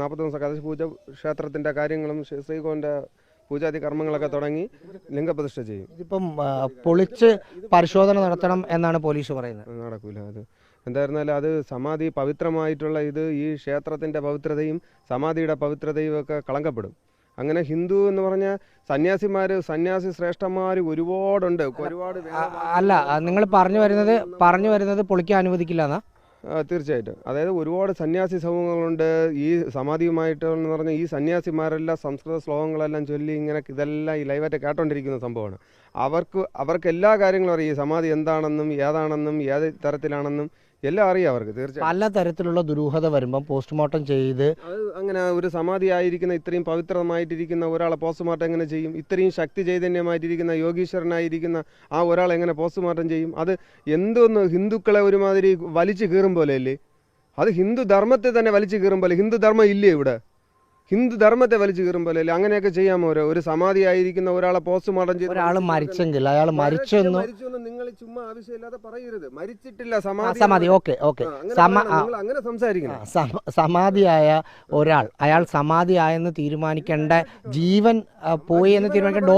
40 ദിവസം കലശ പൂജ, ക്ഷേത്രത്തിൻ്റെ കാര്യങ്ങളും ശ്രീകോവിൻ്റെ പൂജാതി കർമ്മങ്ങളൊക്കെ തുടങ്ങി ലിംഗപ്രതിഷ്ഠ ചെയ്യും. ഇതിപ്പം പൊളിച്ച് പരിശോധന നടത്തണം എന്നാണ് പോലീസ് പറയുന്നത്. നടക്കൂല. അത് എന്തായിരുന്നാലും അത് സമാധി പവിത്രമായിട്ടുള്ള ഇത് ഈ ക്ഷേത്രത്തിൻ്റെ പവിത്രതയും സമാധിയുടെ പവിത്രതയും ഒക്കെ കളങ്കപ്പെടും. അങ്ങനെ ഹിന്ദു എന്ന് പറഞ്ഞാൽ സന്യാസി ശ്രേഷ്ഠന്മാർ ഒരുപാടുണ്ട്. ഒരുപാട് അല്ല, നിങ്ങൾ പറഞ്ഞു വരുന്നത് പൊളിക്കാൻ അനുവദിക്കില്ല എന്നാ? തീർച്ചയായിട്ടും. അതായത് ഒരുപാട് സന്യാസി സമൂഹങ്ങളുണ്ട്. ഈ സമാധിയുമായിട്ട് എന്ന് പറഞ്ഞാൽ ഈ സന്യാസിമാരെല്ലാം സംസ്കൃത ശ്ലോകങ്ങളെല്ലാം ചൊല്ലി ഇങ്ങനെ ഇതെല്ലാം ഈ ലൈവായിട്ട് കേട്ടോണ്ടിരിക്കുന്ന സംഭവമാണ്. അവർക്ക് എല്ലാ കാര്യങ്ങളും അറിയാം. ഈ സമാധി എന്താണെന്നും ഏതാണെന്നും ഏത് തരത്തിലാണെന്നും എല്ലാം അറിയാം അവർക്ക്. തീർച്ചയായും പല തരത്തിലുള്ള ദുരൂഹത വരുമ്പം പോസ്റ്റ്മോർട്ടം ചെയ്ത് അത് അങ്ങനെ ഒരു സമാധി ആയിരിക്കുന്ന ഇത്രയും പവിത്രമായിട്ടിരിക്കുന്ന ഒരാളെ പോസ്റ്റ്മോർട്ടം എങ്ങനെ ചെയ്യും? ഇത്രയും ശക്തി ചൈതന്യമായിട്ടിരിക്കുന്ന യോഗീശ്വരനായിരിക്കുന്ന ആ ഒരാൾ എങ്ങനെ പോസ്റ്റ്മോർട്ടം ചെയ്യും? അത് എന്തോന്ന് ഹിന്ദുക്കളെ ഒരുമാതിരി വലിച്ചു കീറും പോലെ അല്ലേ? അത് ഹിന്ദു ധർമ്മത്തെ തന്നെ വലിച്ചു കീറും പോലെ. ഹിന്ദു ധർമ്മം ഇല്ലേ ഇവിടെ? ഹിന്ദു ധർമ്മത്തെ വലിച്ചു കീറും പോലെ അല്ലേ? അങ്ങനെയൊക്കെ ചെയ്യാമോ? ഒരു സമാധി ആയിരിക്കുന്ന ഒരാളെ പോസ്റ്റ്മോർട്ടം ചെയ്ത് ഒരാൾ മരിച്ചെങ്കിൽ അയാൾ മരിച്ചെന്ന് നിങ്ങൾ ചുമ്മാ ആവശ്യമില്ലാതെ പറയരുത്. മരിച്ചിട്ടില്ല, സമാധി. ഓക്കെ അങ്ങനെ സംസാരിക്കണം. സമാധിയായ ഒരാൾ അയാൾ സമാധിയായെന്ന് തീരുമാനിക്കേണ്ട, ജീവൻ പോയി എന്ന് തീരുമാനിക്കേണ്ട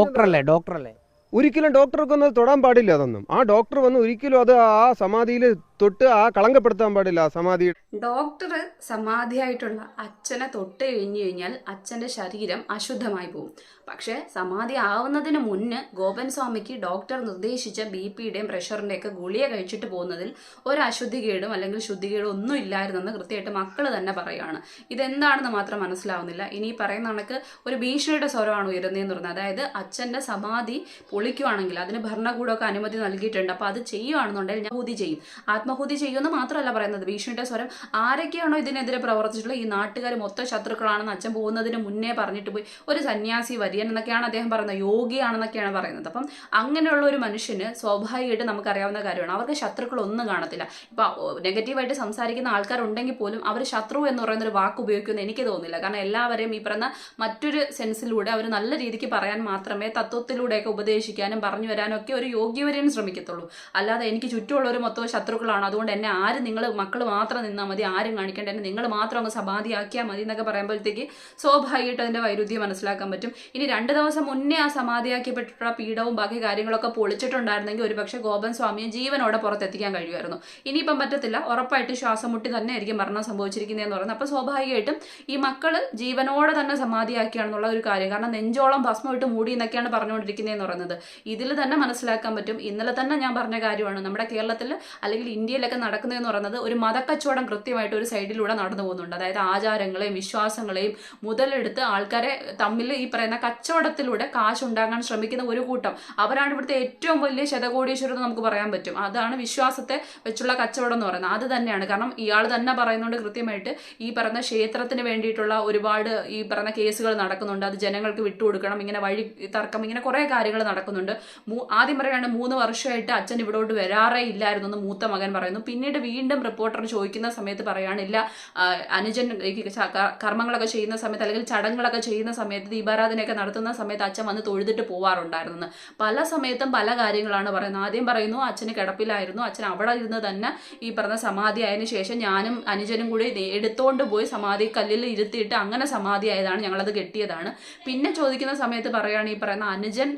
ഡോക്ടറല്ലേ? ഒരിക്കലും ഡോക്ടർക്കൊന്നും തൊടാൻ പാടില്ല. അതൊന്നും ആ ഡോക്ടർ വന്ന് ഒരിക്കലും അത് ആ സമാധിയിൽ തൊട്ട് ആ കളങ്കപ്പെടുത്താൻ പാടില്ല. സമാധി ഡോക്ടർ സമാധിയായിട്ടുള്ള അച്ഛനെ തൊട്ട് കഴിഞ്ഞാൽ അച്ഛൻ്റെ ശരീരം അശുദ്ധമായി പോകും. പക്ഷേ സമാധി ആവുന്നതിന് മുന്നേ ഗോപൻ സ്വാമിക്ക് ഡോക്ടർ നിർദ്ദേശിച്ച BP-യുടെയും പ്രഷറിൻ്റെയൊക്കെ ഗുളിക കഴിച്ചിട്ട് പോകുന്നതിൽ ഒരു അശുദ്ധികേടും അല്ലെങ്കിൽ ശുദ്ധികേടും ഒന്നും ഇല്ലായിരുന്നെന്ന് കൃത്യമായിട്ട് മക്കൾ തന്നെ പറയുകയാണ്. ഇതെന്താണെന്ന് മാത്രം മനസ്സിലാവുന്നില്ല. ഇനി പറയുന്ന കണക്ക് ഒരു ഭീഷണിയുടെ സ്വരമാണ് ഉയരുന്നതെന്ന് പറഞ്ഞത്. അതായത് അച്ഛൻ്റെ സമാധി പൊളിക്കുവാണെങ്കിൽ അതിന് ഭരണകൂടമൊക്കെ അനുമതി നൽകിയിട്ടുണ്ട്. അപ്പോൾ അത് ചെയ്യുകയാണെന്നുണ്ടെങ്കിൽ ഞാൻ ആത്മാഹൂതി ചെയ്യും. ആത്മാഹൂതി ചെയ്യുമെന്ന് മാത്രമല്ല പറയുന്നത്, ഭീഷണിയുടെ സ്വരം. ആരൊക്കെയാണോ ഇതിനെതിരെ പ്രവർത്തിച്ചിട്ടുള്ള ഈ നാട്ടുകാർ മൊത്തം ശത്രുക്കളാണെന്ന് അച്ഛൻ പോകുന്നതിന് മുന്നേ പറഞ്ഞിട്ട് പോയി. ഒരു സന്യാസി വര്യൻ എന്നൊക്കെയാണ് അദ്ദേഹം പറയുന്നത്, യോഗിയാണെന്നൊക്കെയാണ് പറയുന്നത്. അപ്പം അങ്ങനെയുള്ള ഒരു മനുഷ്യന് സ്വാഭാവികമായിട്ട് നമുക്കറിയാവുന്ന കാര്യമാണ്, അവർക്ക് ശത്രുക്കളൊന്നും കാണത്തില്ല. ഇപ്പം നെഗറ്റീവായിട്ട് സംസാരിക്കുന്ന ആൾക്കാരുണ്ടെങ്കിൽ പോലും അവർ ശത്രു എന്ന് പറയുന്ന ഒരു വാക്ക് ഉപയോഗിക്കുമെന്ന് എനിക്ക് തോന്നുന്നില്ല. കാരണം എല്ലാവരെയും ഈ പറയുന്ന മറ്റൊരു സെൻസിലൂടെ അവർ നല്ല രീതിക്ക് പറയാൻ മാത്രമേ, തത്വത്തിലൂടെയൊക്കെ ഉപദേശിക്കാനും പറഞ്ഞു വരാനും ഒക്കെ ഒരു യോഗ്യവരെയും ശ്രമിക്കത്തുള്ളൂ. അല്ലാതെ എനിക്ക് ചുറ്റുമുള്ളവർ മൊത്തം ശത്രുക്കളാണ്, അതുകൊണ്ട് എന്നെ ആരും, നിങ്ങൾ മക്കൾ മാത്രം നിന്നാൽ മതി, ആരും കാണിക്കേണ്ട, എന്നെ നിങ്ങൾ മാത്രം അങ്ങ് സമാധിയാക്കിയാൽ മതി എന്നൊക്കെ പറയുമ്പോഴത്തേക്ക് സ്വാഭാവികമായിട്ട് അതിൻ്റെ വൈരുദ്ധ്യം മനസ്സിലാക്കാൻ പറ്റും. ഇനി 2 ദിവസം മുന്നേ ആ സമാധിയാക്കിപ്പെട്ടിട്ടുള്ള പീഠവും ബാക്കി കാര്യങ്ങളൊക്കെ പൊളിച്ചിട്ടുണ്ടായിരുന്നെങ്കിൽ ഒരുപക്ഷെ ഗോപൻ സ്വാമിയെ ജീവനോടെ പുറത്തെത്തിക്കാൻ കഴിയുമായിരുന്നു. ഇനിയിപ്പം പറ്റത്തില്ല, ഉറപ്പായിട്ട് ശ്വാസം മുട്ടി തന്നെ ആയിരിക്കും മരണം സംഭവിച്ചിരിക്കുന്നതെന്ന് പറയുന്നത്. അപ്പോൾ സ്വാഭാവികമായിട്ടും ഈ മക്കൾ ജീവനോടെ തന്നെ സമാധിയാക്കിയാണെന്നുള്ള ഒരു കാര്യം, കാരണം നെഞ്ചോളം ഭസ്മം ഇട്ട് മൂടി എന്നൊക്കെയാണ് പറഞ്ഞുകൊണ്ടിരിക്കുന്നതെന്ന് പറയുന്നത്. ഇതിൽ തന്നെ മനസ്സിലാക്കാൻ പറ്റും. ഇന്നലെ തന്നെ ഞാൻ പറഞ്ഞ കാര്യമാണ്, നമ്മുടെ കേരളത്തിൽ അല്ലെങ്കിൽ ഇന്ത്യയിലൊക്കെ നടക്കുന്നതെന്ന് പറയുന്നത് ഒരു മതക്കച്ചവടം കൃത്യമായിട്ട് ഒരു സൈഡിലൂടെ നടന്നു പോകുന്നുണ്ട്. അതായത് ആചാരങ്ങളെയും വിശ്വാസങ്ങളെയും മുതലെടുത്ത് ആൾക്കാരെ തമ്മിൽ ഈ പറയുന്ന കച്ചവടത്തിലൂടെ കാശുണ്ടാക്കാൻ ശ്രമിക്കുന്ന ഒരു കൂട്ടം, അവരാണ് ഇവിടുത്തെ ഏറ്റവും വലിയ ശതകോടീശ്വരർ എന്ന് നമുക്ക് പറയാൻ പറ്റും. അതാണ് വിശ്വാസത്തെ വെച്ചുള്ള കച്ചവടം എന്ന് പറയുന്നത്. അത് തന്നെയാണ്. കാരണം ഇയാൾ തന്നെ പറയുന്നുണ്ട് കൃത്യമായിട്ട്, ഈ പറയുന്ന ക്ഷേത്രത്തിന് വേണ്ടിയിട്ടുള്ള ഒരുപാട് ഈ പറയുന്ന കേസുകൾ നടക്കുന്നുണ്ട്, അത് ജനങ്ങൾക്ക് വിട്ടുകൊടുക്കണം, ഇങ്ങനെ വഴി തർക്കം, ഇങ്ങനെ കുറേ കാര്യങ്ങൾ നടക്കുന്നുണ്ട്. ആദ്യം പറയുകയാണ് 3 വർഷമായിട്ട് അച്ഛൻ ഇവിടോട്ട് വരാറേ ഇല്ലായിരുന്നു എന്ന് മൂത്ത മകൻ പറയുന്നു. പിന്നീട് വീണ്ടും റിപ്പോർട്ടർ ചോദിക്കുന്ന സമയത്ത് പറയാനില്ല, അനുജൻ കർമ്മങ്ങളൊക്കെ ചെയ്യുന്ന സമയത്ത് അല്ലെങ്കിൽ ചടങ്ങുകളൊക്കെ ചെയ്യുന്ന സമയത്ത്, ദീപാരാധനയൊക്കെ നടത്തുന്ന സമയത്ത് അച്ഛൻ വന്ന് തൊഴുതിട്ട് പോവാറുണ്ടായിരുന്നു. പല സമയത്തും പല കാര്യങ്ങളാണ് പറയുന്നത്. ആദ്യം പറയുന്നു അച്ഛന് കിടപ്പിലായിരുന്നു, അച്ഛൻ അവിടെ ഇരുന്ന് തന്നെ ഈ പറഞ്ഞ സമാധി ആയതിനു ശേഷം ഞാനും അനുജനും കൂടി എടുത്തോണ്ട് പോയി സമാധി കല്ലിൽ ഇരുത്തിയിട്ട് അങ്ങനെ സമാധി ആയതാണ്, ഞങ്ങളത് കെട്ടിയതാണ്. പിന്നെ ചോദിക്കുന്ന സമയത്ത് പറയുകയാണ് ഈ പറയുന്ന അനുജൻ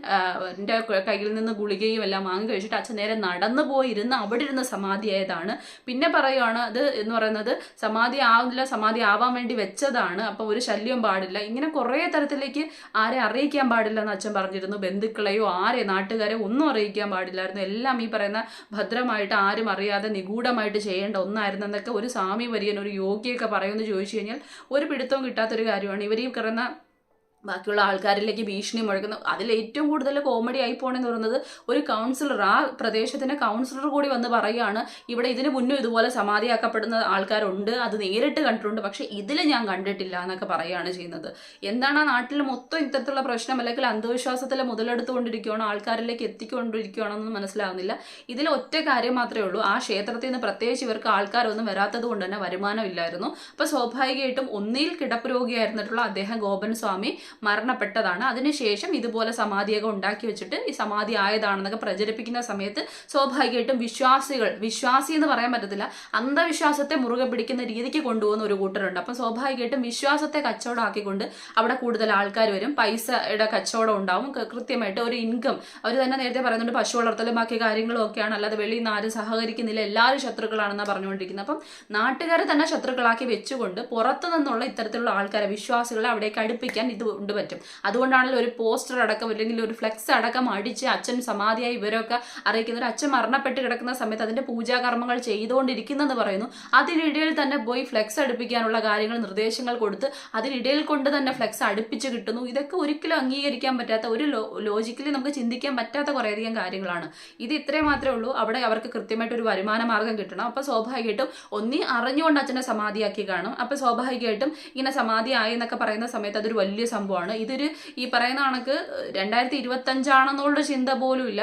എൻ്റെ കയ്യിൽ നിന്ന് ഗുളികയും എല്ലാം വാങ്ങി കഴിച്ചിട്ട് അച്ഛൻ നേരെ നടന്നു പോയിരുന്ന് അവിടെ ഇരുന്ന് സമാധി ആയതാണ്. പിന്നെ പറയുകയാണ് അത് എന്ന് പറയുന്നത് സമാധി ആവില്ല, സമാധി ആവാൻ വേണ്ടി വെച്ചതാണ്, അപ്പോൾ ഒരു ശല്യം പാടില്ല, ഇങ്ങനെ കുറേ തരത്തിലേക്ക് ആരെ അറിയിക്കാൻ പാടില്ല എന്ന് അച്ഛൻ പറഞ്ഞിരുന്നു. ബന്ധുക്കളെയോ നാട്ടുകാരെയോ ഒന്നും അറിയിക്കാൻ പാടില്ലായിരുന്നു. എല്ലാം ഈ പറയുന്ന ഭദ്രമായിട്ട് ആരും അറിയാതെ നിഗൂഢമായിട്ട് ചെയ്യേണ്ട ഒന്നായിരുന്നു എന്നൊക്കെ ഒരു സ്വാമി വര്യൻ, ഒരു യോഗിയൊക്കെ പറയുമെന്ന് ചോദിച്ചു കഴിഞ്ഞാൽ ഒരു പിടുത്തവും കിട്ടാത്തൊരു കാര്യമാണ്. ഇവർ ഈ പറയുന്ന ബാക്കിയുള്ള ആൾക്കാരിലേക്ക് ഭീഷണി മുഴക്കുന്നു. അതിൽ ഏറ്റവും കൂടുതൽ കോമഡി ആയി പോകണമെന്ന് പറയുന്നത് ഒരു കൗൺസിലർ, ആ പ്രദേശത്തിൻ്റെ കൗൺസിലർ കൂടി വന്ന് പറയുകയാണ്, ഇവിടെ ഇതിന് മുന്നും ഇതുപോലെ സമാധിയാക്കപ്പെടുന്ന ആൾക്കാരുണ്ട്, അത് നേരിട്ട് കണ്ടിട്ടുണ്ട്, പക്ഷേ ഇതിൽ ഞാൻ കണ്ടിട്ടില്ല എന്നൊക്കെ പറയുകയാണ് ചെയ്യുന്നത്. എന്താണ് ആ നാട്ടിൽ മൊത്തം ഇത്തരത്തിലുള്ള പ്രശ്നം അല്ലെങ്കിൽ അന്ധവിശ്വാസത്തിൽ മുതലെടുത്തുകൊണ്ടിരിക്കുകയാണോ, ആൾക്കാരിലേക്ക് എത്തിക്കൊണ്ടിരിക്കുകയാണോ എന്ന് മനസ്സിലാവുന്നില്ല. ഇതിൽ ഒറ്റ കാര്യം മാത്രമേ ഉള്ളൂ, ആ ക്ഷേത്രത്തിൽ നിന്ന് പ്രത്യേകിച്ച് ഇവർക്ക് ആൾക്കാരൊന്നും വരാത്തത് കൊണ്ട് തന്നെ വരുമാനം ഇല്ലായിരുന്നു. അപ്പോൾ സ്വാഭാവികമായിട്ടും ഒന്നിൽ കിടപ്പ് രോഗിയായിരുന്നിട്ടുള്ള അദ്ദേഹം ഗോപൻ സ്വാമി മരണപ്പെട്ടതാണ്. അതിനുശേഷം ഇതുപോലെ സമാധിയൊക്കെ ഉണ്ടാക്കി വെച്ചിട്ട് ഈ സമാധി ആയതാണെന്നൊക്കെ പ്രചരിപ്പിക്കുന്ന സമയത്ത് സ്വാഭാവികമായിട്ടും വിശ്വാസി എന്ന് പറയാൻ പറ്റത്തില്ല, അന്ധവിശ്വാസത്തെ മുറുകെ പിടിക്കുന്ന രീതിക്ക് കൊണ്ടുപോകുന്ന ഒരു കൂട്ടരുണ്ട്. അപ്പം സ്വാഭാവികമായിട്ടും വിശ്വാസത്തെ കച്ചവടമാക്കിക്കൊണ്ട് അവിടെ കൂടുതൽ ആൾക്കാർ വരും, പൈസയുടെ കച്ചവടം ഉണ്ടാവും, കൃത്യമായിട്ട് ഒരു ഇൻകം. അവർ തന്നെ നേരത്തെ പറയുന്നുണ്ട് പശു വളർത്തലും ബാക്കി കാര്യങ്ങളും ഒക്കെയാണ്, അല്ലാതെ വെളിയിൽ നിന്ന് ആരും സഹകരിക്കുന്നില്ല, എല്ലാവരും ശത്രുക്കളാണെന്നാണ് പറഞ്ഞുകൊണ്ടിരിക്കുന്നത്. അപ്പം നാട്ടുകാരെ തന്നെ ശത്രുക്കളാക്കി വെച്ചുകൊണ്ട് പുറത്തു നിന്നുള്ള ഇത്തരത്തിലുള്ള ആൾക്കാരെ, വിശ്വാസികളെ അവിടേക്ക് അടുപ്പിക്കാൻ ഇത് കൊണ്ട് പറ്റും. അതുകൊണ്ടാണല്ലോ ഒരു പോസ്റ്റർ അടക്കം അല്ലെങ്കിൽ ഒരു ഫ്ലെക്സ് അടക്കം അടിച്ച് അച്ഛൻ സമാധിയായി ഇവരൊക്കെ അറിയിക്കുന്ന ഒരു അച്ഛൻ മരണപ്പെട്ട് കിടക്കുന്ന സമയത്ത് അതിന്റെ പൂജാകർമ്മങ്ങൾ ചെയ്തുകൊണ്ടിരിക്കുന്നെന്ന് പറയുന്നു. അതിനിടയിൽ തന്നെ പോയി ഫ്ലെക്സ് അടുപ്പിക്കാനുള്ള കാര്യങ്ങൾ നിർദ്ദേശങ്ങൾ കൊടുത്ത് അതിനിടയിൽ കൊണ്ട് തന്നെ ഫ്ലെക്സ് അടുപ്പിച്ച് കിട്ടുന്നു. ഇതൊക്കെ ഒരിക്കലും അംഗീകരിക്കാൻ പറ്റാത്ത, ഒരു ലോജിക്കലി നമുക്ക് ചിന്തിക്കാൻ പറ്റാത്ത കുറേയധികം കാര്യങ്ങളാണ്. ഇത് ഇത്രയും മാത്രമേ ഉള്ളൂ. അവിടെ അവർക്ക് കൃത്യമായിട്ട് ഒരു വരുമാന മാർഗം കിട്ടണം. അപ്പൊ സ്വാഭാവികമായിട്ടും ഒന്നി അറിഞ്ഞുകൊണ്ട് അച്ഛനെ സമാധിയാക്കി കാണും. അപ്പൊ സ്വാഭാവികമായിട്ടും ഇങ്ങനെ സമാധി ആയി എന്നൊക്കെ പറയുന്ന സമയത്ത് അതൊരു വലിയ സംഭവമാണ്. ഇതൊരു ഈ പറയുന്ന കണക്ക് 2025 ചിന്ത പോലും ഇല്ല.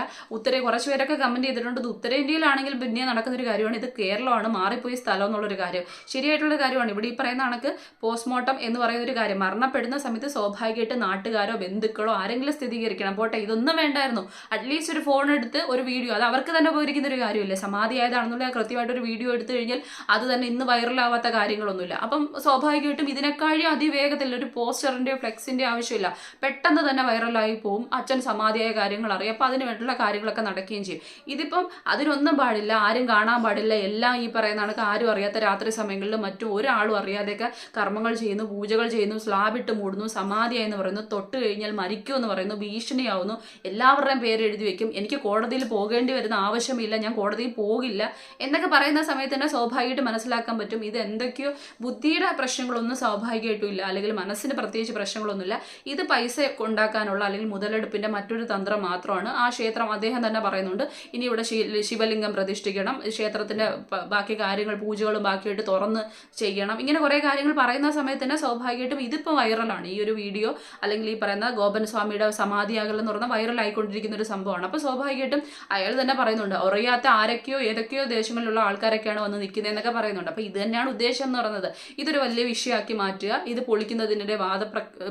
കുറച്ച് പേരൊക്കെ കമന്റ് ചെയ്തിട്ടുണ്ട് ഇത് ഉത്തരേന്ത്യയിലാണെങ്കിൽ പിന്നെ നടക്കുന്ന ഒരു കാര്യമാണ്, ഇത് കേരളമാണ് മാറിപ്പോയി സ്ഥലം എന്നുള്ളൊരു കാര്യം. ശരിയായിട്ടുള്ള കാര്യമാണ്. ഇവിടെ ഈ പറയുന്ന കണക്ക് പോസ്റ്റ്മോർട്ടം എന്ന് പറയുന്ന ഒരു കാര്യം, മരണപ്പെടുന്ന സമയത്ത് സ്വാഭാവികമായിട്ട് നാട്ടുകാരോ ബന്ധുക്കളോ ആരെങ്കിലും സ്ഥിരീകരിക്കണം. പോട്ടെ, ഇതൊന്നും വേണ്ടായിരുന്നു, അറ്റ്ലീസ്റ്റ് ഒരു ഫോൺ എടുത്ത് ഒരു വീഡിയോ, അത് അവർക്ക് തന്നെ പോയിരിക്കുന്ന ഒരു കാര്യമില്ലേ, സമാധി ആയതാണെന്നുള്ള കൃത്യമായിട്ട് ഒരു വീഡിയോ എടുത്തു കഴിഞ്ഞാൽ അത് തന്നെ ഇന്ന് വൈറലാവാത്ത കാര്യങ്ങളൊന്നുമില്ല. അപ്പം സ്വാഭാവികമായിട്ടും ഇതിനെക്കാളും അതിവേഗത്തിൽ ഒരു പോസ്റ്ററിന്റെയോ ഫ്ലെക്സിന്റെ ആവശ്യമില്ല, പെട്ടെന്ന് തന്നെ വൈറലായി പോകും. അച്ഛൻ സമാധിയായ കാര്യങ്ങൾ അറിയാം, അപ്പൊ അതിന് വേണ്ടിയുള്ള കാര്യങ്ങളൊക്കെ നടക്കുകയും ചെയ്യും. ഇതിപ്പം അതിനൊന്നും പാടില്ല, ആരും കാണാൻ പാടില്ല, എല്ലാം ഈ പറയുന്ന കണക്ക് ആരും അറിയാത്ത രാത്രി സമയങ്ങളിലും മറ്റും ഒരാളും അറിയാതെയൊക്കെ കർമ്മങ്ങൾ ചെയ്യുന്നു, പൂജകൾ ചെയ്യുന്നു, സ്ലാബിട്ട് മൂടുന്നു, സമാധിയായി എന്ന് പറയുന്നു, തൊട്ട് കഴിഞ്ഞാൽ മരിക്കൂ എന്ന് പറയുന്നു, ഭീഷണിയാവുന്നു, എല്ലാവരുടെയും പേര് എഴുതി വെക്കും, എനിക്ക് കോടതിയിൽ പോകേണ്ടി വരുന്ന ആവശ്യമില്ല, ഞാൻ കോടതിയിൽ പോകില്ല എന്നൊക്കെ പറയുന്ന സമയത്ത് തന്നെ സ്വാഭാവികമായിട്ട് മനസ്സിലാക്കാൻ പറ്റും ഇത് എന്തൊക്കെയോ ബുദ്ധിയുടെ പ്രശ്നങ്ങളൊന്നും സ്വാഭാവികമായിട്ടും ഇല്ല, അല്ലെങ്കിൽ മനസ്സിന് പ്രത്യേകിച്ച് പ്രശ്നങ്ങളൊന്നുമില്ല. ഇത് പൈസ ഉണ്ടാക്കാനുള്ള അല്ലെങ്കിൽ മുതലെടുപ്പിന്റെ മറ്റൊരു തന്ത്രം മാത്രമാണ്. ആ ക്ഷേത്രം അദ്ദേഹം തന്നെ പറയുന്നുണ്ട് ഇനി ഇവിടെ ശിവലിംഗം പ്രതിഷ്ഠിക്കണം, ക്ഷേത്രത്തിന്റെ ബാക്കി കാര്യങ്ങൾ പൂജകളും ബാക്കിയായിട്ട് തുറന്ന് ചെയ്യണം, ഇങ്ങനെ കുറെ കാര്യങ്ങൾ പറയുന്ന സമയത്ത് തന്നെ സ്വാഭാവികമായിട്ടും ഇതിപ്പോൾ വൈറലാണ്. ഈ ഒരു വീഡിയോ അല്ലെങ്കിൽ ഈ പറയുന്ന ഗോപൻ സ്വാമിയുടെ സമാധിയാകലെന്ന് പറഞ്ഞാൽ വൈറൽ ആയിക്കൊണ്ടിരിക്കുന്ന ഒരു സംഭവമാണ്. അപ്പൊ സ്വാഭാവികമായിട്ടും അയാൾ തന്നെ പറയുന്നുണ്ട് അറിയാത്ത ആരൊക്കെയോ ഏതൊക്കെയോ ദേശങ്ങളിലുള്ള ആൾക്കാരൊക്കെയാണ് വന്ന് നിൽക്കുന്നത് എന്നൊക്കെ പറയുന്നുണ്ട്. അപ്പൊ ഇത് തന്നെയാണ് ഉദ്ദേശം എന്ന് പറയുന്നത്, ഇതൊരു വലിയ വിഷയമാക്കി മാറ്റുക, ഇത് പൊളിക്കുന്നതിൻ്റെ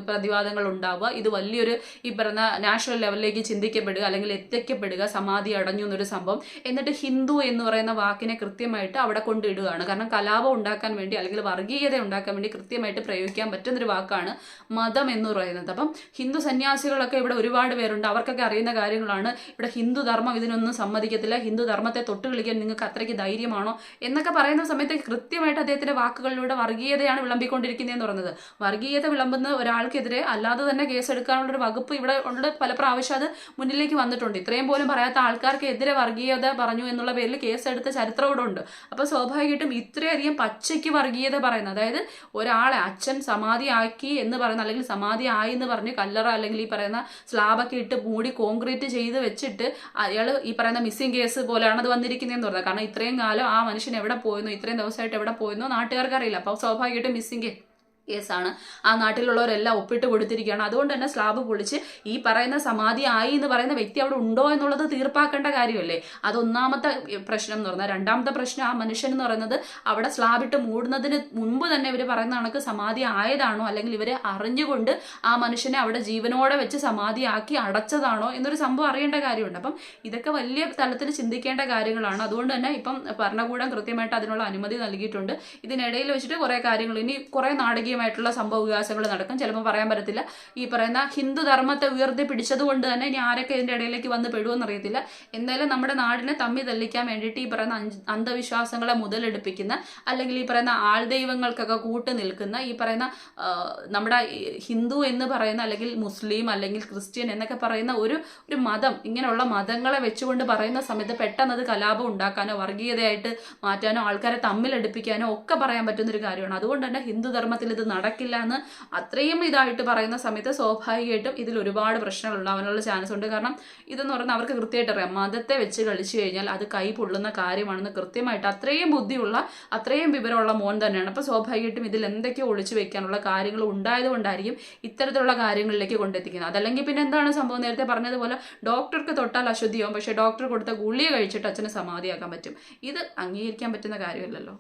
പ്രതിവാദങ്ങൾ ഉണ്ടാവുക, ഇത് വലിയൊരു ഈ പറയുന്ന നാഷണൽ ലെവലിലേക്ക് ചിന്തിക്കപ്പെടുക അല്ലെങ്കിൽ എത്തിക്കപ്പെടുക, സമാധി അടഞ്ഞു എന്നൊരു സംഭവം, എന്നിട്ട് ഹിന്ദു എന്ന് പറയുന്ന വാക്കിനെ കൃത്യമായിട്ട് അവിടെ കൊണ്ടിടുകയാണ്. കാരണം കലാപം ഉണ്ടാക്കാൻ വേണ്ടി അല്ലെങ്കിൽ വർഗീയത ഉണ്ടാക്കാൻ വേണ്ടി കൃത്യമായിട്ട് പ്രയോഗിക്കാൻ പറ്റുന്നൊരു വാക്കാണ് മതം എന്ന് പറയുന്നത്. അപ്പം ഹിന്ദു സന്യാസികളൊക്കെ ഇവിടെ ഒരുപാട് പേരുണ്ട്, അവർക്കൊക്കെ അറിയുന്ന കാര്യങ്ങളാണ്. ഇവിടെ ഹിന്ദു ധർമ്മം ഇതിനൊന്നും സമ്മതിക്കത്തില്ല, ഹിന്ദു ധർമ്മത്തെ തൊട്ട് കളിക്കാൻ നിങ്ങൾക്ക് അത്രയ്ക്ക് ധൈര്യമാണോ എന്നൊക്കെ പറയുന്ന സമയത്ത് കൃത്യമായിട്ട് അദ്ദേഹത്തിന്റെ വാക്കുകളിലൂടെ വർഗീയതയാണ് വിളമ്പിക്കൊണ്ടിരിക്കുന്നതെന്ന് പറയുന്നത്. വർഗീയത വിളമ്പുന്ന ഒരാൾക്കെതിരെ അല്ലാതെ തന്നെ കേസെടുക്കാനുള്ള ഒരു വകുപ്പ് ഇവിടെ ഉണ്ട്. പല പ്രാവശ്യം അത് മുന്നിലേക്ക് വന്നിട്ടുണ്ട്. ഇത്രയും പോലും പറയാത്ത ആൾക്കാർക്ക് എതിരെ വർഗീയത പറഞ്ഞു എന്നുള്ള പേരിൽ കേസെടുത്ത ചരിത്രം ഇവിടെ ഉണ്ട്. അപ്പൊ സ്വാഭാവികമായിട്ടും ഇത്രയധികം പച്ചയ്ക്ക് വർഗീയത പറയുന്നത്, അതായത് ഒരാളെ അച്ഛൻ സമാധി ആക്കി എന്ന് പറയുന്ന അല്ലെങ്കിൽ സമാധി ആയി എന്ന് പറഞ്ഞ് കല്ലറ അല്ലെങ്കിൽ ഈ പറയുന്ന സ്ലാബൊക്കെ ഇട്ട് മൂടി കോൺക്രീറ്റ് ചെയ്ത് വെച്ചിട്ട് അയാൾ ഈ പറയുന്ന മിസ്സിംഗ് കേസ് പോലെയാണ് അത് വന്നിരിക്കുന്നതെന്ന് പറഞ്ഞത്. കാരണം ഇത്രയും കാലം ആ മനുഷ്യൻ എവിടെ പോയെന്നോ ഇത്രയും ദിവസമായിട്ട് എവിടെ പോയെന്നോ നാട്ടുകാർക്ക് അറിയില്ല. അപ്പോൾ സ്വാഭാവികമായിട്ടും മിസ്സിംഗ് കേസാണ്, ആ നാട്ടിലുള്ളവരെല്ലാം ഒപ്പിട്ട് കൊടുത്തിരിക്കുകയാണ്. അതുകൊണ്ട് തന്നെ സ്ലാബ് പൊളിച്ച് ഈ പറയുന്ന സമാധി ആയി എന്ന് പറയുന്ന വ്യക്തി അവിടെ ഉണ്ടോ എന്നുള്ളത് തീർപ്പാക്കേണ്ട കാര്യമല്ലേ. അതൊന്നാമത്തെ പ്രശ്നം എന്ന് പറഞ്ഞാൽ. രണ്ടാമത്തെ പ്രശ്നം ആ മനുഷ്യൻ എന്ന് പറയുന്നത് അവിടെ സ്ലാബിട്ട് മൂടുന്നതിന് മുൻപ് തന്നെ ഇവർ പറയുന്ന കണക്ക് സമാധി ആയതാണോ അല്ലെങ്കിൽ ഇവരെ അറിഞ്ഞുകൊണ്ട് ആ മനുഷ്യനെ അവിടെ ജീവനോടെ വെച്ച് സമാധിയാക്കി അടച്ചതാണോ എന്നൊരു സംഭവം അറിയേണ്ട കാര്യമുണ്ട്. അപ്പം ഇതൊക്കെ വലിയ തലത്തിൽ ചിന്തിക്കേണ്ട കാര്യങ്ങളാണ്. അതുകൊണ്ട് തന്നെ ഇപ്പം ഭരണകൂടം കൃത്യമായിട്ട് അതിനുള്ള അനുമതി നൽകിയിട്ടുണ്ട്. ഇതിനിടയിൽ വെച്ചിട്ട് കുറെ കാര്യങ്ങൾ ഇനി കുറെ നാടകീയ ായിട്ടുള്ള സംഭവ വികാസങ്ങൾ നടക്കും. ചിലപ്പോൾ പറയാൻ പറ്റത്തില്ല. ഈ പറയുന്ന ഹിന്ദു ധർമ്മത്തെ ഉയർത്തി പിടിച്ചത് കൊണ്ട് തന്നെ ഇനി ആരൊക്കെ ഇതിന്റെ ഇടയിലേക്ക് വന്ന് പെടുമെന്ന് അറിയത്തില്ല. എന്തായാലും നമ്മുടെ നാടിനെ തമ്മിൽ തല്ലിക്കാൻ വേണ്ടിയിട്ട് ഈ പറയുന്ന അന്ധവിശ്വാസങ്ങളെ മുതലെടുപ്പിക്കുന്ന അല്ലെങ്കിൽ ഈ പറയുന്ന ആൾദൈവങ്ങൾക്കൊക്കെ കൂട്ട് നിൽക്കുന്ന ഈ പറയുന്ന നമ്മുടെ ഹിന്ദു എന്ന് പറയുന്ന അല്ലെങ്കിൽ മുസ്ലിം അല്ലെങ്കിൽ ക്രിസ്ത്യൻ എന്നൊക്കെ പറയുന്ന ഒരു മതം, ഇങ്ങനെയുള്ള മതങ്ങളെ വെച്ചുകൊണ്ട് പറയുന്ന സമയത്ത് പെട്ടെന്ന് അത് കലാപം ഉണ്ടാക്കാനോ വർഗീയതയായിട്ട് മാറ്റാനോ ആൾക്കാരെ തമ്മിലടുപ്പിക്കാനോ ഒക്കെ പറയാൻ പറ്റുന്നൊരു കാര്യമാണ്. അതുകൊണ്ട് തന്നെ ഹിന്ദു ധർമ്മത്തിൽ ഇത് നടക്കില്ല എന്ന് അത്രയും ഇതായിട്ട് പറയുന്ന സമയത്ത് സ്വാഭാവികമായിട്ടും ഇതിൽ ഒരുപാട് പ്രശ്നങ്ങൾ ഉണ്ടാവാനുള്ള ചാൻസ് ഉണ്ട്. കാരണം ഇതെന്ന് പറഞ്ഞാൽ അവർക്ക് കൃത്യമായിട്ട് അറിയാം, മതത്തെ വെച്ച് കളിച്ചു കഴിഞ്ഞാൽ അത് കൈ പൊള്ളുന്ന കാര്യമാണെന്ന് കൃത്യമായിട്ട് അത്രയും ബുദ്ധിയുള്ള അത്രയും വിവരമുള്ള മോൻ തന്നെയാണ്. അപ്പോൾ സ്വാഭാവികമായിട്ടും ഇതിൽ എന്തൊക്കെയോ ഒളിച്ചു വെക്കാനുള്ള കാര്യങ്ങൾ ഉണ്ടായതുകൊണ്ടായിരിക്കും ഇത്തരത്തിലുള്ള കാര്യങ്ങളിലേക്ക് കൊണ്ടെത്തിക്കുന്നത്. അതല്ലെങ്കിൽ പിന്നെ എന്താണ് സംഭവം? നേരത്തെ പറഞ്ഞതുപോലെ ഡോക്ടർക്ക് തൊട്ടാൽ അശുദ്ധിയാവും, പക്ഷേ ഡോക്ടർ കൊടുത്ത ഗുളിക കഴിച്ചിട്ട് അച്ഛനെ സമാധിയാക്കാൻ പറ്റും. ഇത് അംഗീകരിക്കാൻ പറ്റുന്ന കാര്യമല്ലല്ലോ.